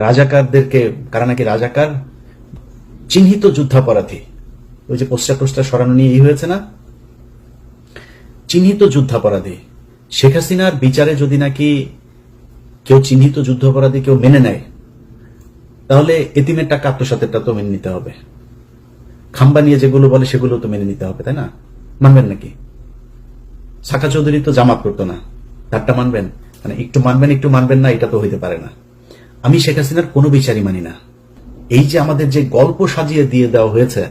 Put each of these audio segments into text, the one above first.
রাজাকারদেরকে, কারা নাকি রাজাকার, চিহ্নিত যুদ্ধাপরাধী, ওই যে পোস্টার সরানো নিয়ে হয়েছে না, চিহ্নিত যুদ্ধাপরাধী। শেখ হাসিনার বিচারে যদি নাকি কেউ চিহ্নিত যুদ্ধাপরাধী কেউ মেনে নেয়, তাহলে এতিমের টাকা আত্মসাতেরটা তো মেনে নিতে হবে, খাম্বা নিয়ে যেগুলো বলে সেগুলো তো মেনে নিতে হবে, তাই না? মানবেন নাকি? সাকা চৌধুরী তো জামাত করতো না, তারটা মানবেন? মানে একটু মানবেন না, এটা তো হইতে পারে না। আমি শেখ হাসিনার কোনো বিচারই মানি না। এই যে আমাদের যে গল্প সাজিয়ে দিয়ে দেওয়া হয়েছে,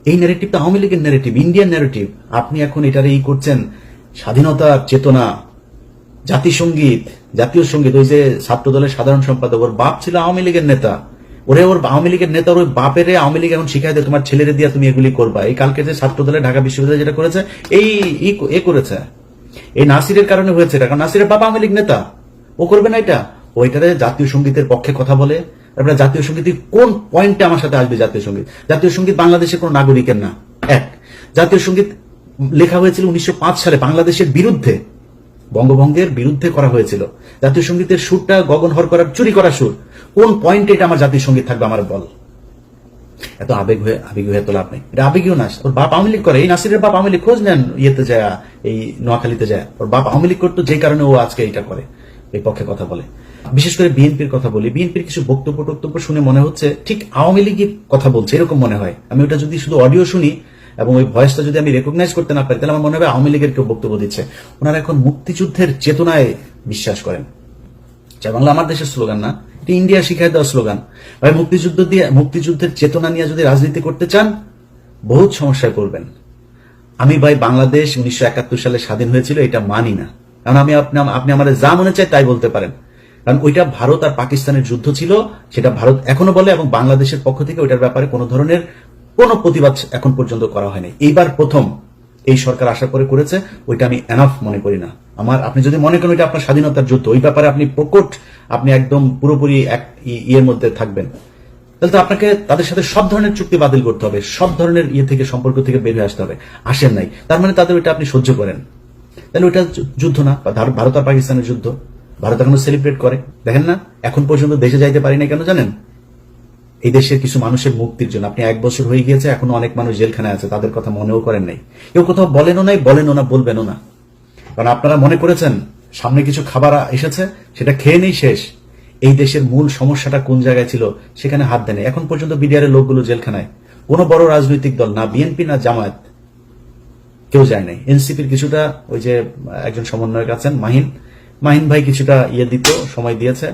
এই ন্যারেটিভটা আওয়ামী লীগের ন্যারেটিভ, ইন্ডিয়ান ন্যারেটিভ। আপনি এখন এটারে করছেন স্বাধীনতার চেতনা, জাতীয় সঙ্গীত। ওই যে ছাত্র দলের সাধারণ সম্পাদক, ওর বাপ ছিল আওয়ামী লীগের নেতা, ওর আওয়ামী লীগের নেতা, ওর বাপের আওয়ামী লীগ এখন শিখাই দেয় তোমার ছেলেরে দিয়া তুমি এগুলি করবা। এই কালকে যে ছাত্র দলের ঢাকা বিশ্ববিদ্যালয় যেটা করেছে, করেছে এই নাসিরের কারণে হয়েছে এটা, কারণ নাসিরের বাবা আওয়ামী লীগ নেতা, ও করবে না এটা। ওইটারে জাতীয় সঙ্গীতের পক্ষে কথা বলে। তারপরে জাতীয় সঙ্গীত কোন পয়েন্টে আমার সাথে আসবে? জাতীয় সঙ্গীত বাংলাদেশের কোন নাগরিকের না। জাতীয় সঙ্গীত লেখা হয়েছিল 1905 সালে বাংলাদেশের বিরুদ্ধে, বঙ্গভঙ্গের বিরুদ্ধে করা হয়েছিল। জাতীয় সঙ্গীতের সুরটা গগন হর করার চুরি করা সুর। কোন পয়েন্টে এটা আমার জাতীয় সঙ্গীত থাকবে? আমার বল। এত আবেগী হয়ে তো লাভ নেই, এটা আবেগীও না। ওর বাপ আওয়ামী লীগ করে, এই নাসিরের বাপ আওয়ামী লীগ, খোঁজ নেন ইয়েতে যায়, এই নোয়াখালীতে যায়, ওর বাপ আওয়ামী লীগ করতো, যে কারণে ও আজকে এটা করে, এই পক্ষে কথা বলে। বিশেষ করে বিএনপির কথা বলি, বিএনপির কিছু বক্তব্য শুনে মনে হচ্ছে ঠিক আওয়ামী লীগের কথা বলছে, এরকম মনে হয়। আমি ওটা যদি শুধু অডিও শুনি এবং ওই ভয়েসটা যদি আমি রেকগনাইজ করতে না পারি, তাহলে আমার মনে হবে আওয়ামী লীগের কেউ বক্তব্য দিচ্ছে। ওনারা এখন মুক্তিযুদ্ধের চেতনায় বিশ্বাস করেন। বাংলা আমার দেশের স্লোগান না, এটা ইন্ডিয়া শিখায় দেওয়া স্লোগান। ভাই মুক্তিযুদ্ধের চেতনা নিয়ে যদি রাজনীতি করতে চান, বহুত সমস্যায় পড়বেন। আমি ভাই বাংলাদেশ 1971 সালে স্বাধীন হয়েছিল এটা মানি না। কারণ আপনি আমাদের যা মনে চায় তাই বলতে পারেন, কারণ ওইটা ভারত আর পাকিস্তানের যুদ্ধ ছিল, সেটা ভারত এখনো বলে, এবং বাংলাদেশের পক্ষ থেকে ওইটার ব্যাপারে কোনো ধরনের কোনো প্রতিবাদ এখন পর্যন্ত করা হয়নি। এইবার প্রথম এই সরকার আশা করে করেছে, ওইটা আমি এনাফ মনে করি না। আপনি যদি মনে করেন ওইটা আপনার স্বাধীনতার যুদ্ধ, ওই ব্যাপারে আপনি প্রকট, আপনি একদম পুরোপুরি এক ইয়ের মধ্যে থাকবেন, তাহলে তো আপনাকে তাদের সাথে সব ধরনের চুক্তি বাতিল করতে হবে, সব ধরনের থেকে সম্পর্ক থেকে বের হয়ে আসতে হবে। আসেন নাই, তার মানে তাদের ওইটা আপনি সহ্য করেন, তাহলে ওইটা যুদ্ধ না। ভারত আর পাকিস্তানের যুদ্ধ ভারত এখনো সেলিব্রেট করে, দেখেন না? এখন পর্যন্ত দেশে যাইতে পারি না কেন জানেন? এই দেশের কিছু মানুষের মুক্তির জন্য। আপনি 1 বছর হয়ে গিয়েছে, এখনো অনেক মানুষ জেলখানায় আছে, তাদের কথা মনেও করেন নাই, কেউ কোথাও বলেনও না, বলবেনও না। কারণ আপনারা মনে করেছেন সামনে কিছু খাবার এসেছে, সেটা খেয়ে নেই শেষ। এই দেশের মূল সমস্যাটা কোন জায়গায় ছিল সেখানে হাত দেয়। এখন পর্যন্ত বিডিআরের লোকগুলো জেলখানায়, কোনো বড় রাজনৈতিক দল না, বিএনপি না জামায়াত, কেউ যায় নাই। এনসিপির কিছুটা, ওই যে একজন সমন্বয়ক আছেন মাহিন ভাই, কিছুটা দিত, সময় দিয়েছে,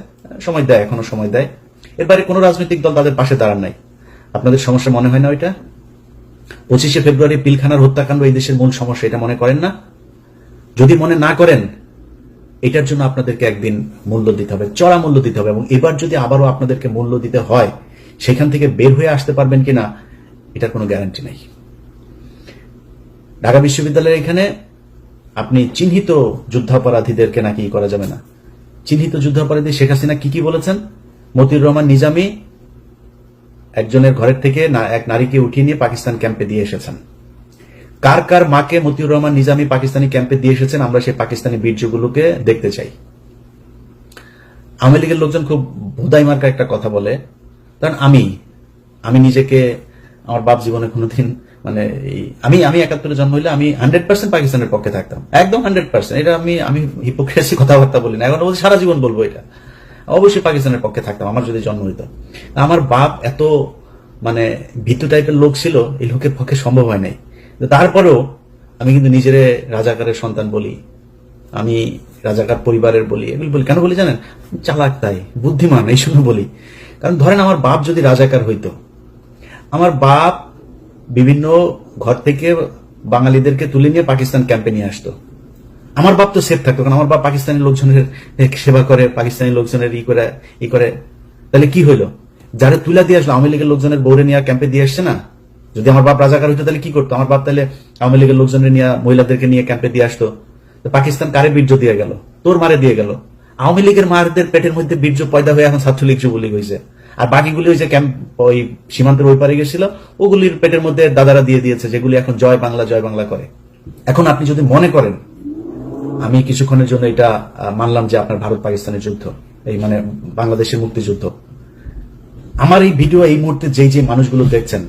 সময় দেয়, এখনো সময় দেয়। এর বাইরে কোনো রাজনৈতিক দল তাদের পাশে দাঁড়ান নাই। আপনাদের সমস্যা মনে হয় না ওইটা? 25শে ফেব্রুয়ারি পিলখানার হত্যাকাণ্ড এই দেশের মূল সমস্যা, এটা মনে করেন না? যদি মনে না করেন, এটার জন্য আপনাদেরকে একদিন মূল্য দিতে হবে, চড়া মূল্য দিতে হবে। এবং এবার যদি আবারও আপনাদেরকে মূল্য দিতে হয়, সেখান থেকে বের হয়ে আসতে পারবেন কিনা এটার কোনো গ্যারান্টি নাই। ঢাকা বিশ্ববিদ্যালয়ের এখানে আপনি চিহ্নিত যুদ্ধাপরাধীদেরকে নাকি করা যাবে না। চিহ্নিত যুদ্ধাপরাধী শেখ হাসিনা কি বলেছেন? মতিউর রহমান নিজামী একজনের ঘরের থেকে এক নারীকে উঠিয়ে নিয়ে পাকিস্তান ক্যাম্পে দিয়ে এসেছেন। কার মাকে মতিউর রহমান নিজামী পাকিস্তানি ক্যাম্পে দিয়ে এসেছেন, আমরা সেই পাকিস্তানি বীর্যগুলোকে দেখতে চাই। আওয়ামী লীগের লোকজন খুব ভোদাই মার্কা একটা কথা বলে, কারণ আমি নিজেকে, আমার বাপ জীবনে কোনোদিন, মানে আমি 71-এ জন্ম হইলে আমি 100% পাকিস্তানের পক্ষে থাকতাম, একদম 100%। এটা আমি হিপোক্রেসি কথাবার্তা বলি না, এখন বলছি সারা জীবন বলবো এটা, অবশ্যই পাকিস্তানের পক্ষে থাকতাম আমার যদি জন্ম হইতো। আমার বাপ এত মানে ভীতু টাইপের লোক ছিল, এই লোকের পক্ষে সম্ভব হয় নাই। তারপরেও আমি কিন্তু নিজেরে রাজাকারের সন্তান বলি, আমি রাজাকার পরিবারের বলি, এগুলি বলি। কেন বলি জানেন? চালাক, তাই বুদ্ধিমান, এই সময় বলি। কারণ ধরেন আমার বাপ যদি রাজাকার হইতো, আমার বাপ বিভিন্ন ঘর থেকে বাঙালিদেরকে তুলে নিয়ে পাকিস্তান ক্যাম্পে নিয়ে আসতো, আমার বাপ তো সেফ থাকতো, কারণ আমার বাপ পাকিস্তানি লোকজনের সেবা করে, পাকিস্তানি লোকজনের ই করে। তাহলে কি হইলো? যারা তুলা দিয়ে আসলো, আওয়ামী লীগের লোকজনের বৌরে নিয়ে ক্যাম্পে দিয়ে আসছে না। যদি আমার বাপ রাজাকার হইতো তাহলে কি করতো? আমার বাপ তাহলে আওয়ামী লীগের লোকজনের নিয়ে, মহিলাদেরকে নিয়ে ক্যাম্পে দিয়ে আসতো। পাকিস্তান কারে বীর্য দিয়ে গেল? তোর মারে দিয়ে গেল। আওয়ামী লীগের মারদের পেটের মধ্যে বীর্য পয়দা হয়ে এখন ছাত্রলীগ যুবলীগ হয়েছে, আর বাকিগুলি ওই যে ক্যাম্প ওই সীমান্তের ওই পারে গেছিল, ওগুলির পেটের মধ্যে দাদারা দিয়ে দিয়েছে, যেগুলি এখন জয় বাংলা করে। এখন আপনি যদি মনে করেন, আমি কিছুক্ষণের জন্য এটা মানলাম যে আপনার ভারত পাকিস্তানের যুদ্ধ, এই মানে বাংলাদেশের মুক্তিযুদ্ধ। আমার এই ভিডিও এই মুহূর্তে যে যে মানুষগুলো দেখছেন,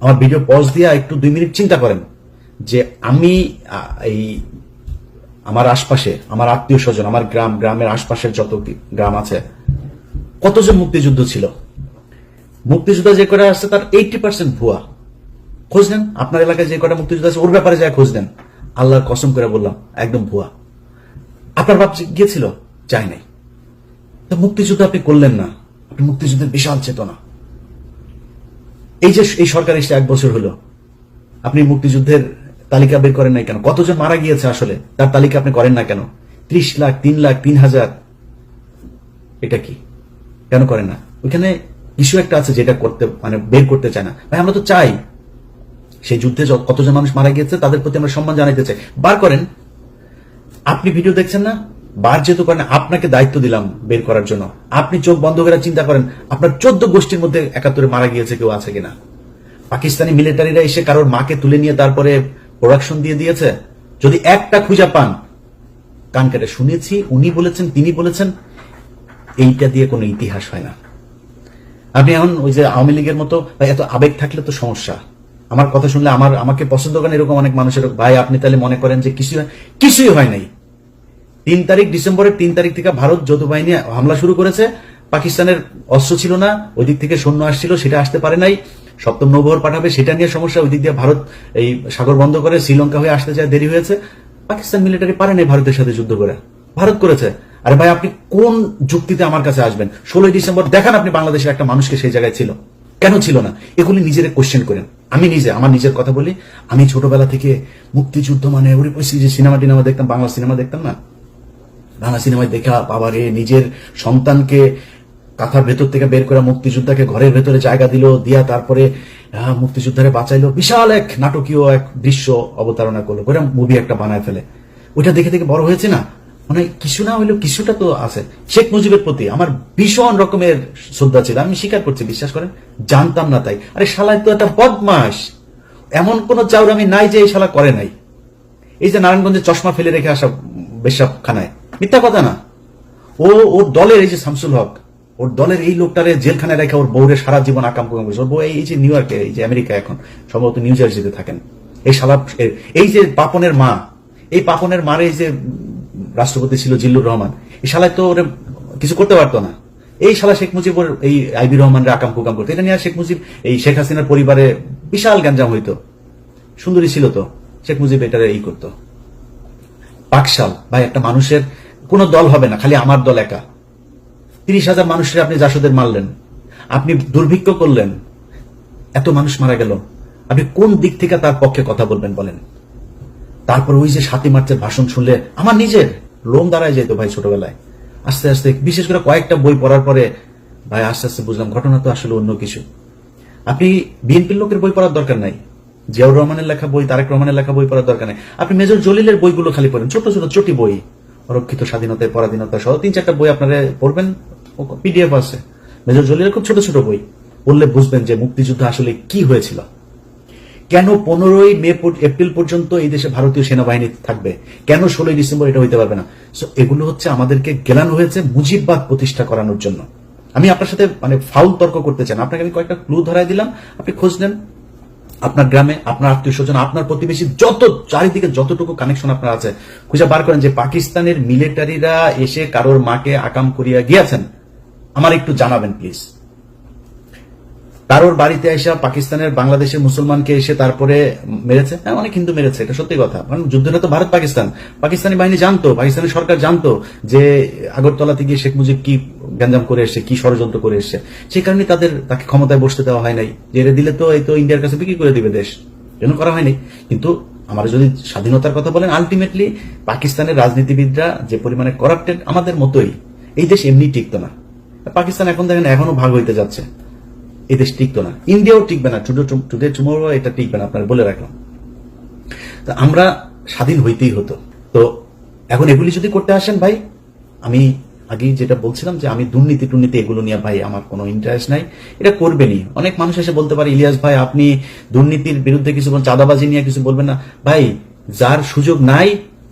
আমার ভিডিও পজ দিয়ে একটু 2 মিনিট চিন্তা করেন যে আমি এই আমার আশপাশে, আমার আত্মীয় স্বজন, আমার গ্রামের আশপাশের যত গ্রাম আছে, কতজন মুক্তিযুদ্ধ ছিল। মুক্তিযুদ্ধ যে কটা আসছে তার 80% ভুয়া। খোঁজ নেন, আপনার এলাকায় যে কটা মুক্তিযুদ্ধ আছে ওর ব্যাপারে যায় খোঁজ নেন। আল্লাহর কসম করে বললাম, একদম ভুয়া। আপনার বাপ গিয়েছিল? যায় নাই। তো মুক্তিযুদ্ধ আপনি করলেন না। আপনি মুক্তিযুদ্ধের বিশাল চেতনা। এই যে এই সরকার এসে 1 বছর হলো, আপনি মুক্তিযুদ্ধের তালিকা বের করেন নাই কেন? কতজন মারা গিয়েছে আসলে তার তালিকা আপনি করেন না কেন? 30 লাখ, 3 লাখ, 3,000, এটা কি কেন করেন না? ওইখানে ইস্যু একটা আছে যেটা করতে মানে বের করতে চায় না। ভাই আমরা তো চাই সেই যুদ্ধে কতজন মানুষ মারা গিয়েছে তাদের প্রতি আমরা সম্মান জানাইতে চাই। বার করেন। আপনি ভিডিও দেখছেন না, বার যেহেতু করেন, আপনাকে দায়িত্ব দিলাম বের করার জন্য। আপনি চোখ বন্ধ করে চিন্তা করেন আপনার 14 গোষ্ঠীর মধ্যে 71 মারা গিয়েছে কেউ আছে কিনা। পাকিস্তানি মিলিটারিরা এসে কারোর মাকে তুলে নিয়ে তারপরে প্রোডাকশন দিয়ে দিয়েছে। যদি একটা খুঁজে পান, কান কেটে শুনেছি, উনি বলেছেন, তিনি বলেছেন, এইটা দিয়ে কোনো ইতিহাস হয় না। আপনি এখন ওই যে আওয়ামী লীগের মতো এত আবেগ থাকলে তো সমস্যা। আমার কথা শুনলে আমাকে পছন্দ করেন এরকম অনেক মানুষের, ভাই আপনি তাহলে মনে করেন যে কিছুই হয় নাই। 3 তারিখ ডিসেম্বরের 3 তারিখ থেকে ভারত যৌথ বাহিনী হামলা শুরু করেছে। পাকিস্তানের অস্ত্র ছিল না, ওই দিক থেকে সৈন্য আসছিল, সেটা আসতে পারে নাই। 7ম নৌবহর পাঠাবে, সেটা নিয়ে সমস্যা। ওই দিক দিয়ে ভারত এই সাগর বন্ধ করে শ্রীলঙ্কা হয়ে আসতে চায়, দেরি হয়েছে। পাকিস্তান মিলিটারি পারে নাই ভারতের সাথে যুদ্ধ করে, ভারত করেছে। আরে ভাই আপনি কোন যুক্তিতে আমার কাছে আসবেন? 16ই ডিসেম্বর দেখান আপনি বাংলাদেশের একটা মানুষকে সেই জায়গায় ছিল, কেন ছিল না? এগুলি নিজের কোশ্চেন করেন। আমি আমার নিজের কথা বলি, আমি ছোটবেলা থেকে মুক্তিযুদ্ধ মানে ওই যে সিনেমা টিনেমা দেখতাম, বাংলা সিনেমা দেখতাম না, বাংলা সিনেমায় দেখা বাবারে নিজের সন্তানকে কাঁথার ভেতর থেকে বের করে মুক্তিযোদ্ধাকে ঘরের ভেতরে জায়গা দিয়া তারপরে মুক্তিযোদ্ধারে বাঁচাইলো, বিশাল এক নাটকীয় এক দৃশ্য অবতারণা করলো, করে মুভি একটা বানায় ফেলে। ওইটা দেখে দেখে বড় হয়েছে না, মানে কিছু না হইলেও কিছুটা তো আছে। শেখ মুজিবের প্রতি আমার ভীষণ রকমের শ্রদ্ধা ছিল, আমি স্বীকার করছি, বিশ্বাস করেন, জানতাম না তাই। আরে শালায় তো একটা বদমাস, এমন কোন চাউরামি নাই যে এই শালা করে নাই। এই যে নারায়ণগঞ্জে চশমা ফেলে রেখে আসা বেশ্যাখানায়, মিথ্যা কথা না। ওর দলের এই যে শামসুল হক, ওর দলের এই লোকটারে জেলখানায় রেখে ওর বউরে সারা জীবন আকাম কুকাম করেছে। ওর বউ এই যে নিউ ইয়র্কে, এই যে আমেরিকা, এখন সম্ভবত নিউ জার্সিতে থাকেন। এই শালা, এই যে পাপনের মা, এই পাপনের মারে এই যে রাষ্ট্রপতি ছিল জিল্লুর রহমান, এই শালায় তো ওরে কিছু করতে পারতো না। এই শালা শেখ মুজিব ওর এই আইবি রহমানরে আকাম কুকাম করতো। এটা নিয়ে শেখ মুজিব এই শেখ হাসিনার পরিবারে বিশাল গ্যাঞ্জাম হইতো। সুন্দরী ছিল তো, শেখ মুজিব এটারে এই করতো। পাকশাল ভাই, একটা মানুষের কোন দল হবে না, খালি আমার দল একা। 30,000 মানুষের আপনি জাসদের মারলেন, আপনি দুর্ভিক্ষ করলেন, এত মানুষ মারা গেল, আপনি কোন দিক থেকে তার পক্ষে কথা বলবেন বলেন? তারপর ওই যে 7ই মার্চের ভাষণ শুনলে আমার নিজের লোম দাঁড়ায় যেত ভাই। ছোটবেলায় আস্তে আস্তে, বিশেষ করে কয়েকটা বই পড়ার পরে ভাই আস্তে আস্তে বুঝলাম ঘটনা তো আসলে অন্য কিছু। আপনি বিএনপির লোকের বই পড়ার দরকার নাই, জিয়াউর রহমানের লেখা বই, তারেক রহমানের লেখা বই পড়ার দরকার নাই। আপনি মেজর জলিলের বইগুলো খালি পড়েন, ছোট ছোট চটি বই, অরক্ষিত স্বাধীনতায় পরাধীনতা সহ 3-4টা বই আপনারা পড়বেন, পিডিএফ আছে। মেজর জলিলের খুব ছোট ছোট বই পড়লে বুঝবেন যে মুক্তিযুদ্ধ আসলে কি হয়েছিল, কেন 15ই মে এপ্রিল পর্যন্ত এই দেশে ভারতীয় সেনাবাহিনী থাকবে, কেন 16ই ডিসেম্বর এটা হইতে পারবে না। সো এগুলো হচ্ছে আমাদেরকে গেলানো হয়েছে মুজিববাদ প্রতিষ্ঠা করানোর জন্য। আমি আপনার সাথে মানে ফাউল তর্ক করতে চান, আপনাকে আমি কয়েকটা ক্লু ধরাই দিলাম, আপনি খোঁজ নেন। আপনার গ্রামে, আপনার আত্মীয় স্বজন, আপনার প্রতিবেশী, যত চারিদিকে যতটুকু কানেকশন আপনার আছে, খুঁজে বার করেন যে পাকিস্তানের মিলিটারিরা এসে কারোর মাকে আকাম করিয়া গিয়েছেন। আমার একটু জানাবেন প্লিজ। কারোর বাড়িতে এসে পাকিস্তানের বাংলাদেশের মুসলমানকে এসে তারপরে মেরেছে। হ্যাঁ, অনেক হিন্দু মেরেছে, এটা সত্যি কথা। কারণ যুদ্ধটা তো ভারত পাকিস্তান, পাকিস্তানি বাহিনী জানতো, পাকিস্তানি সরকার জানতো যে আগরতলাতে গিয়ে শেখ মুজিব কি গ্যাঞ্জাম করে এসছে, কি ষড়যন্ত্র করে এসছে। সেই কারণে তাকে ক্ষমতায় বসতে দেওয়া হয় নাই। যে এর দিলে তো এই তো ইন্ডিয়ার কাছে বিক্রি করে দিবে দেশ, এজন্য করা হয়নি। কিন্তু আমরা যদি স্বাধীনতার কথা বলেন, আলটিমেটলি পাকিস্তানের রাজনীতিবিদরা যে পরিমাণে করাপ্টেড, আমাদের মতোই, এই দেশ এমনি টিকতো না। পাকিস্তান এখন দেখেন এখনো ভাগ হইতে যাচ্ছে, এই দেশ টিকতো না, ইন্ডিয়াও টিকবে না, টুডে টুমরো এটা টিকবে না, আপনার বলে রাখলাম। তো আমরা স্বাধীন হইতেই হতো। তো এখন এগুলি যদি করতে আসেন ভাই, আমি আগেই যেটা বলছিলাম যে আমি দুর্নীতি টুর্নীতি এগুলো নিয়ে ভাই আমার কোনো ইন্টারেস্ট নাই, এটা করবেনই। অনেক মানুষ এসে বলতে পারে, ইলিয়াস ভাই আপনি দুর্নীতির বিরুদ্ধে কিছু বলেন, চাঁদাবাজি নিয়ে কিছু বলবেন না। ভাই যার সুযোগ নাই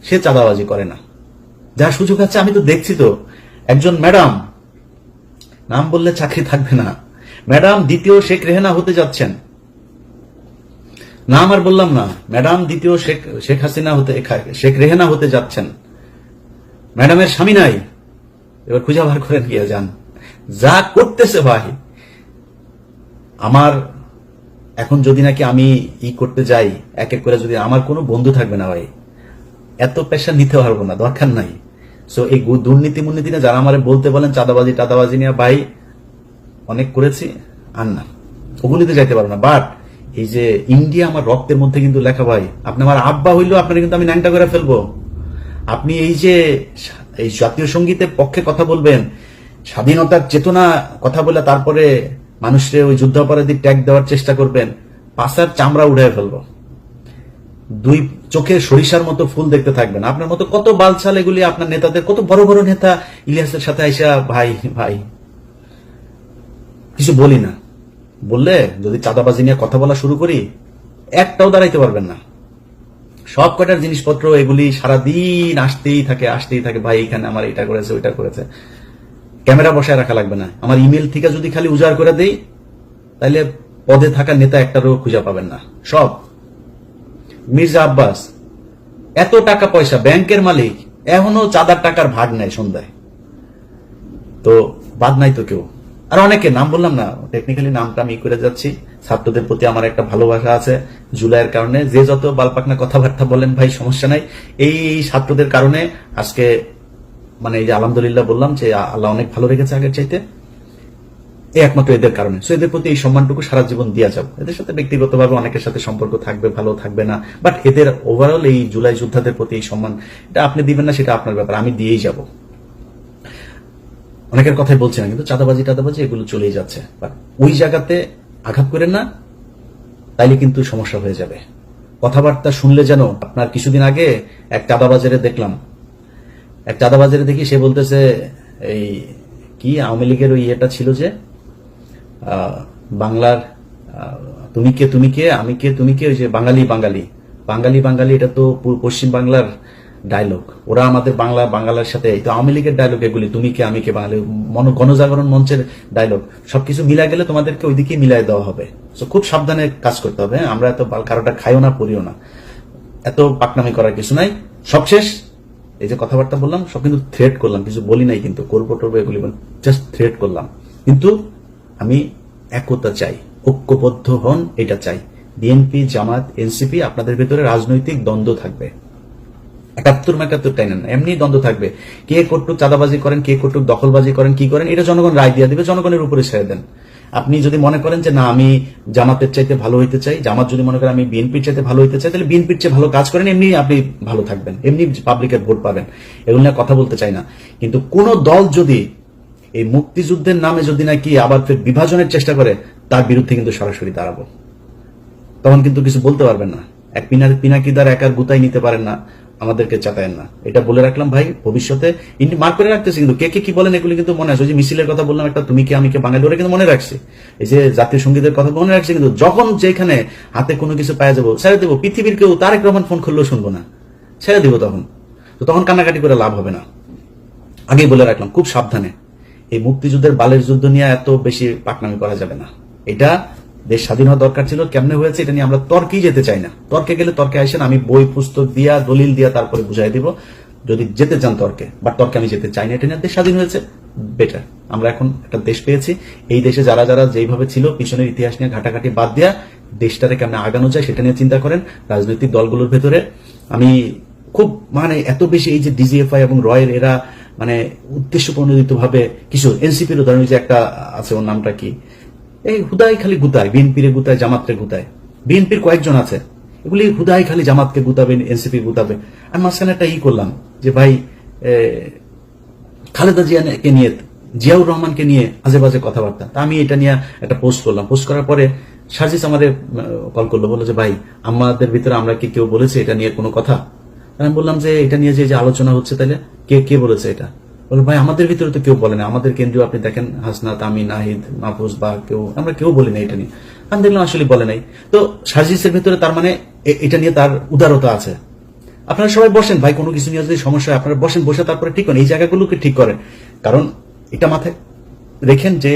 সে চাঁদাবাজি করে না, যার সুযোগ আছে, আমি তো দেখছি তো একজন ম্যাডাম, নাম বললে চাকরি থাকবে না, ম্যাডাম দ্বিতীয় শেখ রেহানা হতে যাচ্ছেন। নাম আর বললাম না, ম্যাডাম দ্বিতীয় শেখ হাসিনা হতে, শেখ রেহানা হতে যাচ্ছেন। ম্যাডামের স্বামী নাই, এবার খুঁজে বার করেন গিয়ে যান। যা করতেছে ভাই, আমার এখন যদি নাকি আমি করতে যাই এক এক করে, যদি আমার কোনো বন্ধু থাকবে না ভাই, এত প্রেশার নিতে পারবো না, দরকার নাই। সো এই দুর্নীতি মুর্নীতি না যারা আমার বলতে বলেন চাঁদাবাজি টাদাবাজি নিয়ে, ভাই অনেক করেছি, আর না ওগুলিতে যাইতে পারবো না। বাট এই যে ইন্ডিয়া আমার রক্তের মধ্যে কিন্তু লেখা ভাই, আপনি আমার আব্বা হইলেও আপনার কিন্তু আমি ন্যাংটা করে ফেলবো। আপনি এই যে এই জাতীয় সঙ্গীতের পক্ষে কথা বলবেন, স্বাধীনতার চেতনা কথা বলে তারপরে মানুষের ওই যুদ্ধাপরাধী ট্যাগ দেওয়ার চেষ্টা করবেন, পাশার চামড়া উড়াই ফেলবো। দুই চোখে সরিষার মতো ফুল দেখতে থাকবেন। আপনার মতো কত বালছাল এগুলি, আপনার নেতাদের কত বড় বড় নেতা ইলিয়াসের সাথে আইসা ভাই ভাই কিছু বলি না, বললে যদি চাঁদাবাজি নিয়ে কথা বলা শুরু করি একটাও দাঁড়াইতে পারবেন না। সব কটার জিনিসপত্র এগুলি সারাদিন আসতেই থাকে ভাই এখানে আমার এটা করেছে ওইটা করেছে। ক্যামেরা বসায় রাখা লাগবে না, আমার ইমেল থেকে যদি খালি উজাড় করে দেই তাহলে পদে থাকা নেতা একটারও খুঁজে পাবেন না। সব মির্জা আব্বাস এত টাকা পয়সা, ব্যাংকের মালিক, এখনো চাঁদার টাকার ভাগ নেয় সন্ধ্যায়, তো বাদ নাই তো কেউ। আর অনেকে নাম বললাম না, টেকনিক্যালি নামটা আমি করে যাচ্ছি। ছাত্রদের প্রতি আমার একটা ভালোবাসা আছে জুলাইয়ের কারণে, যে যত বালপাকনা কথাবার্তা বলেন ভাই সমস্যা নাই। এই ছাত্রদের কারণে আজকে মানে এই যে আলহামদুলিল্লাহ বললাম যে আল্লাহ অনেক ভালো রেখেছে আগের চাইতে, এই একমাত্র এদের কারণে। সো এদের প্রতি এই সম্মানটুকু সারা জীবন দিয়া যাব। এদের সাথে ব্যক্তিগতভাবে অনেকের সাথে সম্পর্ক থাকবে, ভালো থাকবে না, বাট এদের ওভারঅল এই জুলাই যোদ্ধাদের প্রতি এই সম্মান, এটা আপনি দিবেন না সেটা আপনার ব্যাপার, আমি দিয়েই যাব। অনেকের কথাই বলছি না, কিন্তু চাঁদাবাজি টাদাবাজি এগুলো চলেই যাচ্ছে, বাট ওই জায়গাতে আঘাত করেন না, তাইলে কিন্তু সমস্যা হয়ে যাবে। কথাবার্তা শুনলে যেন আপনার কিছুদিন আগে এক চাঁদাবাজারে দেখলাম, এক চাঁদাবাজারে দেখি সে বলতেছে এই কি আওয়ামী লীগের ওই ইয়েটা ছিল যে বাংলার তুমি কে আমি কে তুমি কে, ওই যে বাঙালি বাঙালি বাঙালি বাঙালি, এটা তো পশ্চিম বাংলার ডায়লগ, ওরা আমাদের বাংলার সাথে, এই তো আওয়ামী লীগের ডায়লগ এগুলি, তুমি কে আমি কে বাঙালি, গণজাগরণ মঞ্চের ডায়লগ, সবকিছু মিলা গেলে তোমাদেরকে ওইদিকে মিলাই দেওয়া হবে। তো খুব সাবধানে কাজ করতে হবে। আমরা এত কারোটা খাইও না পড়িও না, এত পাকনামি করার কিছু নাই। সবশেষ এই যে কথাবার্তা বললাম সব কিন্তু থ্রেট করলাম, কিছু বলি নাই কিন্তু, করবো টরবো এগুলি জাস্ট থ্রেট করলাম। কিন্তু আমি একতা চাই, ঐক্যবদ্ধ হন, এটা চাই। বিএনপি জামাত এনসিপি আপনাদের ভেতরে রাজনৈতিক দ্বন্দ্ব থাকবে, ৭১ টাই না, এমনি দ্বন্দ্ব থাকবে। কে কটুক চাঁদাবাজি করেন, কে কটুক দখলবাজি করেন, কি করেন, এটা জনগণ রায় দিয়ে দিবে, জনগণের উপরে ছেড়ে দেন। আপনি যদি মনে করেন যে না আমি জামাতের চাইতে ভালো হইতে চাই, জামাত যদি মনে করেন আমি বিএনপির চাইতে ভালো হইতে চাই, তাহলে বিএনপির চেয়ে ভালো কাজ করেন, এমনি আপনি ভালো থাকবেন, এমনি পাবলিকের ভোট পাবেন। এগুলো নিয়ে কথা বলতে চাই না, কিন্তু কোন দল যদি এই মুক্তিযুদ্ধের নামে যদি নাকি আবার ফের বিভাজনের চেষ্টা করে, তার বিরুদ্ধে কিন্তু সরাসরি দাঁড়াবো। তখন কিন্তু কিছু বলতে পারবেন না, এক পিনাকিদার একার গুতাই নিতে পারেন না, আমাদেরকে চাতায়েন না। এটা বলে রাখলাম ভাই, ভবিষ্যতে মার্ক করে রাখতেছি, কিন্তু কে কে কি বলেন এগুলি কিন্তু মনে আছে। ওই যে মিছিলের কথা বললাম একটা, তুমি কে আমি কে বাঙালি, ওরা কিন্তু মনে রাখছে। এই যে জাতীয় সঙ্গীতের কথা মনে রাখছে, কিন্তু যখন যেখানে হাতে কোনো কিছু পাওয়া যাবো ছেড়ে দেবো। পৃথিবীর কেউ তারেক রহমান ফোন করলেও শুনবো না, ছেড়ে দিব তখন। তো তখন কান্নাকাটি করে লাভ হবে না, আগেই বলে রাখলাম খুব সাবধানে। এই মুক্তিযুদ্ধের বালের যুদ্ধ নিয়ে এত বেশি পাকনামি করা যাবে না। এটা দেশ স্বাধীন হওয়া দরকার ছিল, কেমনে হয়েছে এটা নিয়ে আমরা তর্কেই যেতে চাই না। তর্কে গেলে তর্কে আসেন, আমি বই পুস্তক দিয়া দলিল দিয়া তারপরে বুঝাই দিব যদি যেতে চান তর্কে, বাট তর্কে আমি যেতে চাই না। এটা নিয়ে দেশ স্বাধীন হয়েছে, বেটার। আমরা এখন একটা দেশ পেয়েছি, এই দেশে যারা যারা যেইভাবে ছিল পিছনের ইতিহাস নিয়ে ঘাটাঘাটি বাদ দিয়া দেশটারে কেমনে আগানো যায় সেটা নিয়ে চিন্তা করেন। রাজনৈতিক দলগুলোর ভেতরে আমি খুব মানে এত বেশি এই যে ডিজিএফআই এবং রয়ের এরা মানে উদ্দেশ্য প্রণোদিত ভাবে কিছু, এনসিপির উদাহরণ যে একটা আছে, ওর নামটা কি, এই হুদাই খালি গুতায়, বিএনপির গুতায়, জামাতকে গুতায়। বিএনপির কয়েকজন আছে, এগুলি হুদাই খালি জামাতকে গুতাবে, এনসিপি গুতাবে। আমি মাঝখানে একটা করলাম যে ভাই খালেদা জিয়াকে নিয়ে, জিয়াউর রহমানকে নিয়ে আজে বাজে কথাবার্তা, তা আমি এটা নিয়ে একটা পোস্ট করলাম। পোস্ট করার পরে সার্জিস আমাদের কল করলো, বললো যে ভাই আমাদের ভিতরে আমরা কি কেউ বলেছে এটা নিয়ে কোনো কথা? আমি বললাম যে এটা নিয়ে যে আলোচনা হচ্ছে, তাহলে কে কে বলেছে এটা? বলে ভাই আমাদের ভিতরে তো কেউ বলে না, আমাদের কেন্দ্রীয় আপনি দেখেন হাসনাত, আমি, নাহিদ, মাহফুজ বা কেউ, আমরা কেউ বলি না এটা নিয়ে। আমি দেখলাম আসলে বলে নাই। তো সার্জিসের ভিতরে তার মানে এটা নিয়ে তার উদারতা আছে। আপনারা সবাই বসেন ভাই, কোনো কিছু নিয়ে যদি সমস্যা হয় আপনারা বসেন, বসে তারপরে ঠিক করেন, এই জায়গাগুলোকে ঠিক করেন। কারণ এটা মাথায় রেখেন যে